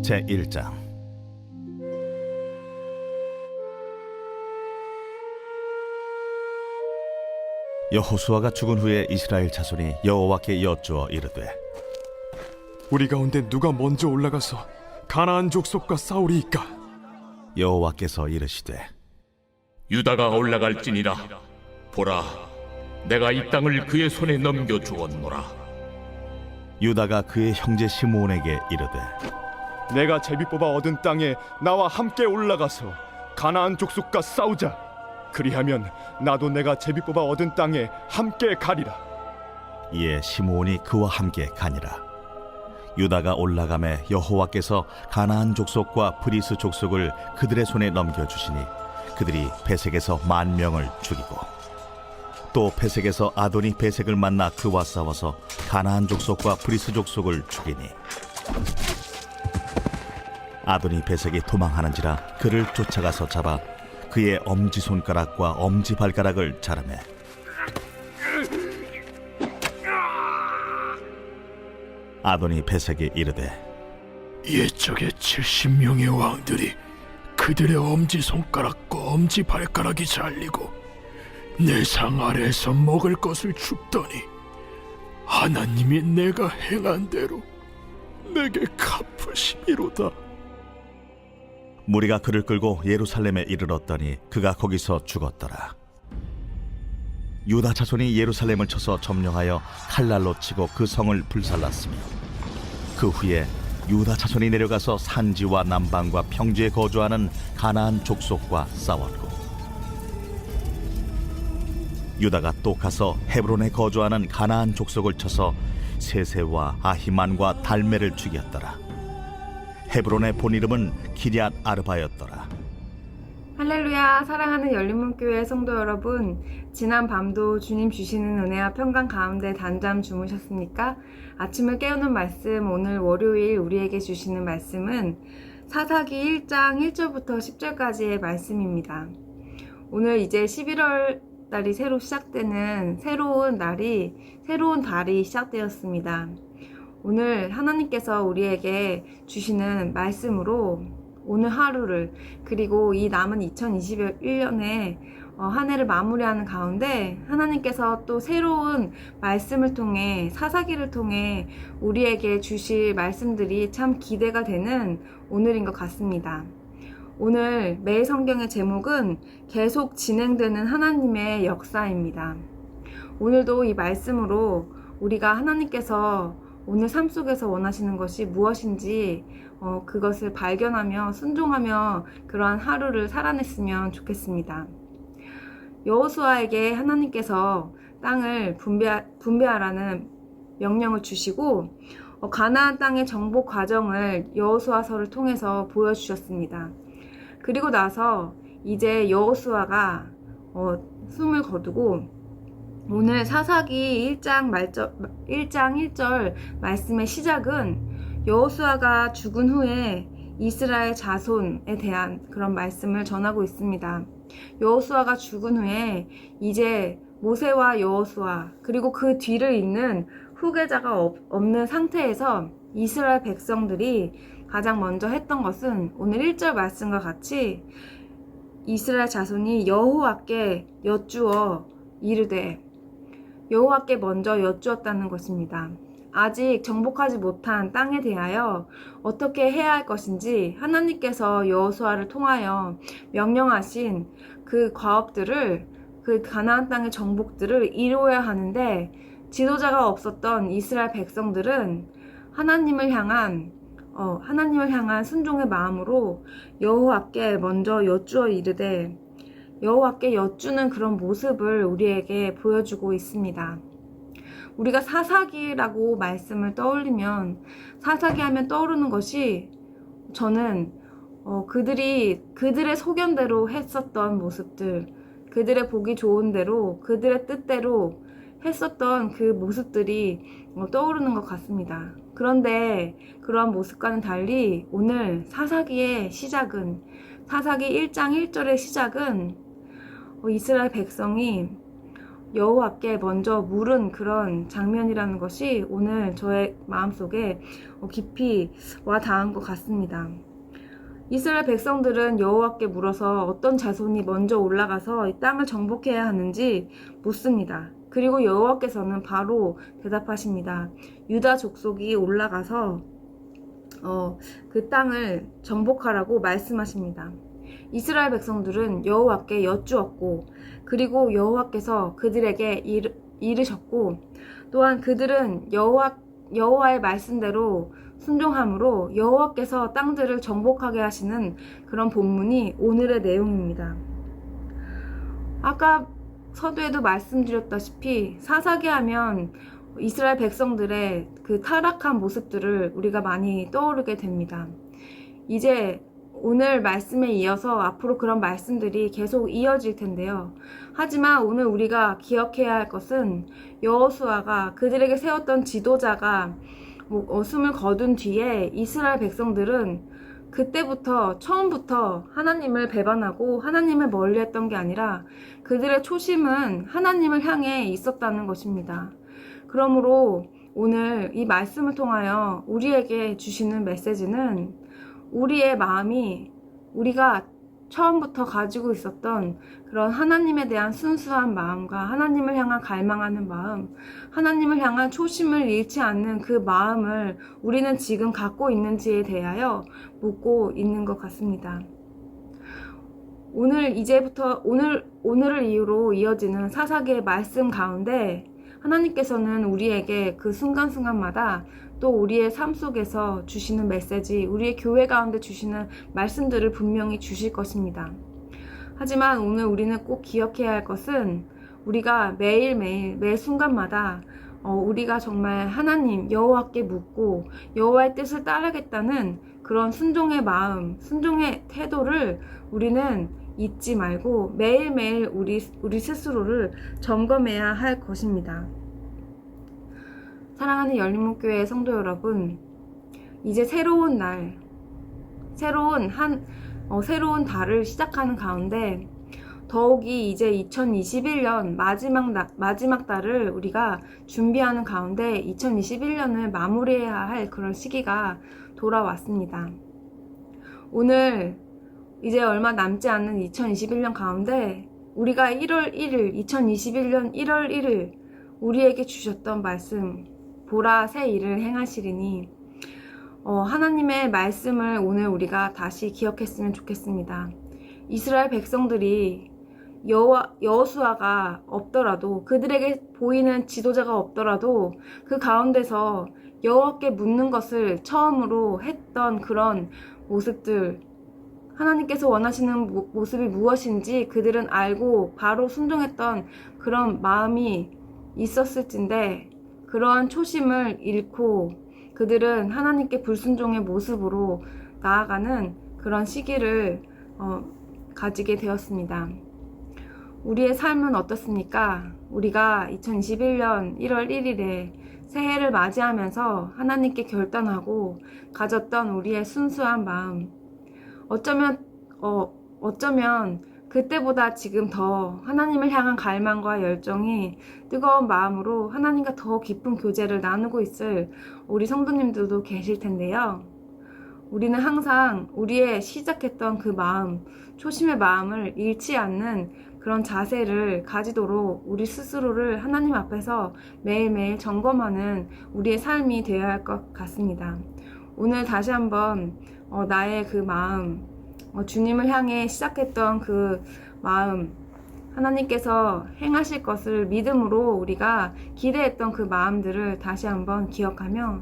제1장. 여호수아가 죽은 후에 이스라엘 자손이 여호와께 여쭈어 이르되, 우리 가운데 누가 먼저 올라가서 가나안 족속과 싸우리이까? 여호와께서 이르시되, 유다가 올라갈지니라. 보라, 내가 이 땅을 그의 손에 넘겨 주었노라. 유다가 그의 형제 시므온에게 이르되, 내가 제비 뽑아 얻은 땅에 나와 함께 올라가서 가나안 족속과 싸우자. 그리하면 나도 내가 제비 뽑아 얻은 땅에 함께 가리라. 이에 시므온이 그와 함께 가니라. 유다가 올라가매 여호와께서 가나안 족속과 브리스 족속을 그들의 손에 넘겨주시니 그들이 베색에서 10,000명을 죽이고, 또 베색에서 아도니 베색을 만나 그와 싸워서 가나안 족속과 브리스 족속을 죽이니, 아도니 베색이 도망하는지라 그를 쫓아가서 잡아 그의 엄지손가락과 엄지발가락을 자르매, 아도니 베색이 이르되, 옛적에 70명의 왕들이 그들의 엄지손가락과 엄지발가락이 잘리고 내 상 아래에서 먹을 것을 줍더니 하나님이 내가 행한 대로 내게 갚으시미로다. 무리가 그를 끌고 예루살렘에 이르렀더니 그가 거기서 죽었더라. 유다 자손이 예루살렘을 쳐서 점령하여 칼날로 치고 그 성을 불살랐으며, 그 후에 유다 자손이 내려가서 산지와 남방과 평지에 거주하는 가나안 족속과 싸웠고, 유다가 또 가서 헤브론에 거주하는 가나안 족속을 쳐서 세세와 아히만과 달메를 죽였더라. 헤브론의 본 이름은 기럇 아르바였더라. 할렐루야. 사랑하는 열린문교회 성도 여러분, 지난 밤도 주님 주시는 은혜와 평강 가운데 단잠 주무셨습니까? 아침을 깨우는 말씀, 오늘 월요일 우리에게 주시는 말씀은 사사기 1장 1절부터 10절까지의 말씀입니다. 오늘 이제 11월 달이 새로 시작되는 새로운 달이 시작되었습니다. 오늘 하나님께서 우리에게 주시는 말씀으로 오늘 하루를, 그리고 이 남은 2021년에 한 해를 마무리하는 가운데 하나님께서 또 새로운 말씀을 통해, 사사기를 통해 우리에게 주실 말씀들이 참 기대가 되는 오늘인 것 같습니다. 오늘 매일 성경의 제목은 계속 진행되는 하나님의 역사입니다. 오늘도 이 말씀으로 우리가 하나님께서 오늘 삶 속에서 원하시는 것이 무엇인지 그것을 발견하며 순종하며 그러한 하루를 살아냈으면 좋겠습니다. 여호수아에게 하나님께서 땅을 분배하라는 명령을 주시고 가나안 땅의 정복 과정을 여호수아서를 통해서 보여주셨습니다. 그리고 나서 이제 여호수아가 숨을 거두고 오늘 사사기 1장 1절 말씀의 시작은 여호수아가 죽은 후에 이스라엘 자손에 대한 그런 말씀을 전하고 있습니다. 여호수아가 죽은 후에 이제 모세와 여호수아, 그리고 그 뒤를 잇는 후계자가 없는 상태에서 이스라엘 백성들이 가장 먼저 했던 것은 오늘 1절 말씀과 같이 이스라엘 자손이 여호와께 여쭈어 이르되, 여호와께 먼저 여쭈었다는 것입니다. 아직 정복하지 못한 땅에 대하여 어떻게 해야 할 것인지 하나님께서 여호수아를 통하여 명령하신 그 과업들을, 그 가나안 땅의 정복들을 이루어야 하는데, 지도자가 없었던 이스라엘 백성들은 하나님을 향한 순종의 마음으로 여호와께 먼저 여쭈어 이르되, 여호와께 여쭈는 그런 모습을 우리에게 보여주고 있습니다. 우리가 사사기라고 말씀을 떠올리면, 사사기 하면 떠오르는 것이, 저는 그들의 소견대로 했었던 모습들, 그들의 보기 좋은 대로, 그들의 뜻대로 했었던 그 모습들이 떠오르는 것 같습니다. 그런데 그러한 모습과는 달리 오늘 사사기의 시작은, 사사기 1장 1절의 시작은 이스라엘 백성이 여호와께 먼저 물은 그런 장면이라는 것이 오늘 저의 마음속에 깊이 와 닿은 것 같습니다. 이스라엘 백성들은 여호와께 물어서 어떤 자손이 먼저 올라가서 이 땅을 정복해야 하는지 묻습니다. 그리고 여호와께서는 바로 대답하십니다. 유다 족속이 올라가서 그 땅을 정복하라고 말씀하십니다. 이스라엘 백성들은 여호와께 여쭈었고, 그리고 여호와께서 그들에게 이르셨고, 또한 그들은 여호와의 말씀대로 순종함으로 여호와께서 땅들을 정복하게 하시는 그런 본문이 오늘의 내용입니다. 아까 서두에도 말씀드렸다시피 사사기 하면 이스라엘 백성들의 그 타락한 모습들을 우리가 많이 떠오르게 됩니다. 이제 오늘 말씀에 이어서 앞으로 그런 말씀들이 계속 이어질 텐데요. 하지만 오늘 우리가 기억해야 할 것은 여호수아가 그들에게 세웠던 지도자가 숨을 거둔 뒤에 이스라엘 백성들은 그때부터 처음부터 하나님을 배반하고 하나님을 멀리했던 게 아니라 그들의 초심은 하나님을 향해 있었다는 것입니다. 그러므로 오늘 이 말씀을 통하여 우리에게 주시는 메시지는 우리의 마음이 우리가 처음부터 가지고 있었던 그런 하나님에 대한 순수한 마음과 하나님을 향한 갈망하는 마음, 하나님을 향한 초심을 잃지 않는 그 마음을 우리는 지금 갖고 있는지에 대하여 묻고 있는 것 같습니다. 오늘을 이유로 이어지는 사사기의 말씀 가운데 하나님께서는 우리에게 그 순간순간마다 또 우리의 삶 속에서 주시는 메시지, 우리의 교회 가운데 주시는 말씀들을 분명히 주실 것입니다. 하지만 오늘 우리는 꼭 기억해야 할 것은 우리가 매일매일 매 순간마다 우리가 정말 하나님 여호와께 묻고 여호와의 뜻을 따르겠다는 그런 순종의 마음, 순종의 태도를 우리는 잊지 말고 매일매일 우리 스스로를 점검해야 할 것입니다. 사랑하는 열린문교회 성도 여러분, 이제 새로운 날, 새로운 달을 시작하는 가운데 더욱이 이제 2021년 마지막 달을 우리가 준비하는 가운데 2021년을 마무리해야 할 그런 시기가 돌아왔습니다. 오늘 이제 얼마 남지 않는 2021년 가운데 우리가 2021년 1월 1일 우리에게 주셨던 말씀, 보라 새 일을 행하시리니 하나님의 말씀을 오늘 우리가 다시 기억했으면 좋겠습니다. 이스라엘 백성들이 여호수아가 없더라도, 그들에게 보이는 지도자가 없더라도 그 가운데서 여호와께 묻는 것을 처음으로 했던 그런 모습들, 하나님께서 원하시는 모습이 무엇인지 그들은 알고 바로 순종했던 그런 마음이 있었을진데, 그러한 초심을 잃고 그들은 하나님께 불순종의 모습으로 나아가는 그런 시기를 가지게 되었습니다. 우리의 삶은 어떻습니까? 우리가 2021년 1월 1일에 새해를 맞이하면서 하나님께 결단하고 가졌던 우리의 순수한 마음, 어쩌면 그때보다 지금 더 하나님을 향한 갈망과 열정이 뜨거운 마음으로 하나님과 더 깊은 교제를 나누고 있을 우리 성도님들도 계실 텐데요. 우리는 항상 우리의 시작했던 그 마음, 초심의 마음을 잃지 않는 그런 자세를 가지도록 우리 스스로를 하나님 앞에서 매일매일 점검하는 우리의 삶이 되어야 할 것 같습니다. 오늘 다시 한번 나의 그 마음, 주님을 향해 시작했던 그 마음, 하나님께서 행하실 것을 믿음으로 우리가 기대했던 그 마음들을 다시 한번 기억하며,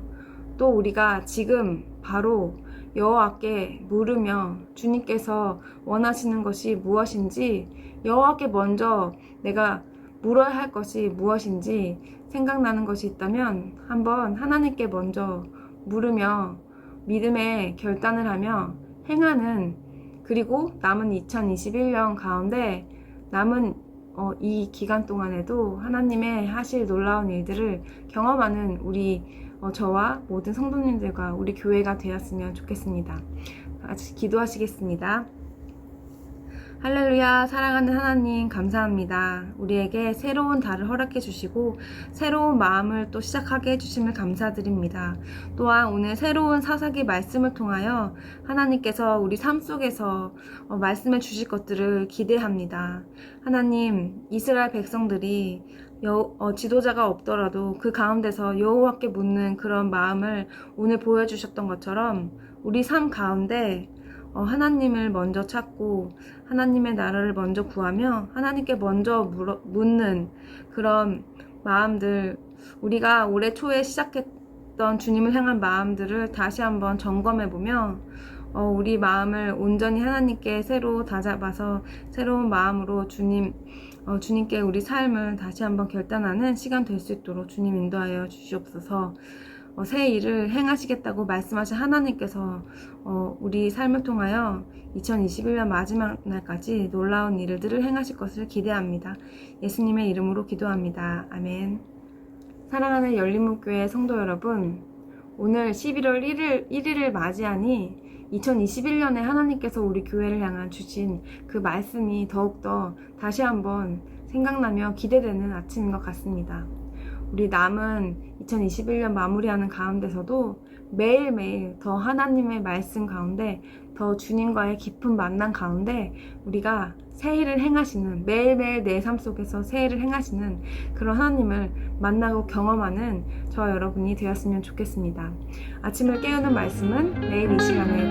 또 우리가 지금 바로 여호와께 물으며 주님께서 원하시는 것이 무엇인지, 여호와께 먼저 내가 물어야 할 것이 무엇인지 생각나는 것이 있다면 한번 하나님께 먼저 물으며 믿음의 결단을 하며 행하는, 그리고 남은 2021년 가운데 남은 이 기간 동안에도 하나님의 하실 놀라운 일들을 경험하는 우리 저와 모든 성도님들과 우리 교회가 되었으면 좋겠습니다. 같이 기도하시겠습니다. 할렐루야. 사랑하는 하나님 감사합니다. 우리에게 새로운 달을 허락해 주시고 새로운 마음을 또 시작하게 해주심을 감사드립니다. 또한 오늘 새로운 사사기 말씀을 통하여 하나님께서 우리 삶 속에서 말씀해 주실 것들을 기대합니다. 하나님, 이스라엘 백성들이 지도자가 없더라도 그 가운데서 여호와께 묻는 그런 마음을 오늘 보여주셨던 것처럼 우리 삶 가운데 하나님을 먼저 찾고 하나님의 나라를 먼저 구하며 하나님께 먼저 묻는 그런 마음들, 우리가 올해 초에 시작했던 주님을 향한 마음들을 다시 한번 점검해보며 우리 마음을 온전히 하나님께 새로 다잡아서 새로운 마음으로 주님께 우리 삶을 다시 한번 결단하는 시간 될 수 있도록 주님 인도하여 주시옵소서. 새 일을 행하시겠다고 말씀하신 하나님께서 우리 삶을 통하여 2021년 마지막 날까지 놀라운 일들을 행하실 것을 기대합니다. 예수님의 이름으로 기도합니다. 아멘. 사랑하는 열린목교회 성도 여러분, 오늘 11월 1일을 맞이하니 2021년에 하나님께서 우리 교회를 향한 주신 그 말씀이 더욱더 다시 한번 생각나며 기대되는 아침인 것 같습니다. 우리 남은 2021년 마무리하는 가운데서도 매일매일 더 하나님의 말씀 가운데, 더 주님과의 깊은 만남 가운데 우리가 새 일을 행하시는, 매일매일 내 삶 속에서 새 일을 행하시는 그런 하나님을 만나고 경험하는 저와 여러분이 되었으면 좋겠습니다. 아침을 깨우는 말씀은 내일 이 시간에